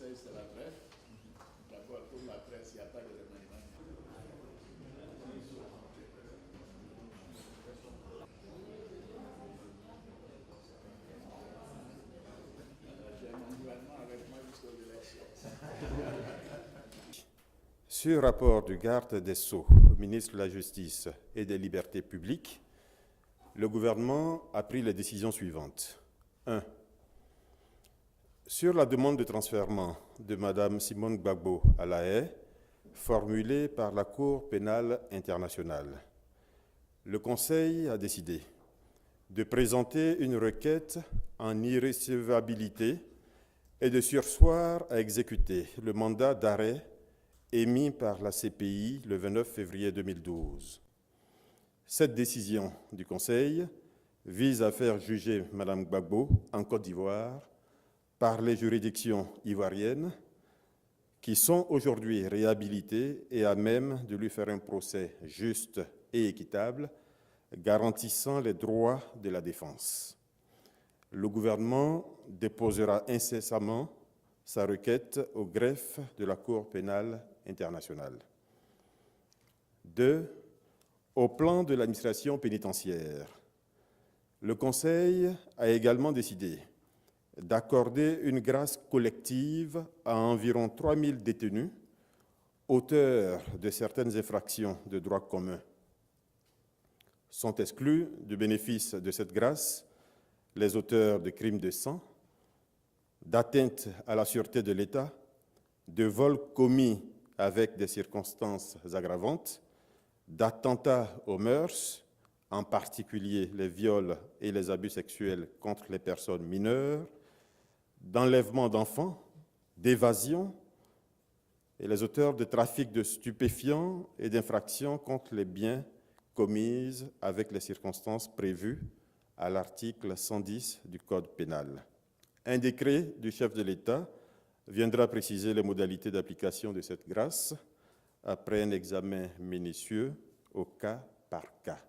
Conseil, c'est la greffe. D'abord, pour la presse, il n'y a pas de remaniement. J'ai mon gouvernement avec moi jusqu'aux élections. Sur rapport du garde des Sceaux, ministre de la Justice et des Libertés publiques, le gouvernement a pris les décisions suivantes. 1. Sur la demande de transfèrement de Mme Simone Gbagbo à La Haye, formulée par la Cour pénale internationale, le Conseil a décidé de présenter une requête en irrecevabilité et de surseoir à exécuter le mandat d'arrêt émis par la CPI le 29 février 2012. Cette décision du Conseil vise à faire juger Mme Gbagbo en Côte d'Ivoire par les juridictions ivoiriennes qui sont aujourd'hui réhabilitées et à même de lui faire un procès juste et équitable, garantissant les droits de la défense. Le gouvernement déposera incessamment sa requête au greffe de la Cour pénale internationale. 2. Au plan de l'administration pénitentiaire, le Conseil a également décidé d'accorder une grâce collective à environ 3 000 détenus, auteurs de certaines infractions de droit commun. Sont exclus du bénéfice de cette grâce les auteurs de crimes de sang, d'atteinte à la sûreté de l'État, de vols commis avec des circonstances aggravantes, d'attentats aux mœurs, en particulier les viols et les abus sexuels contre les personnes mineures, d'enlèvement d'enfants, d'évasion, et les auteurs de trafic de stupéfiants et d'infractions contre les biens commises avec les circonstances prévues à l'article 110 du Code pénal. Un décret du chef de l'État viendra préciser les modalités d'application de cette grâce après un examen minutieux au cas par cas.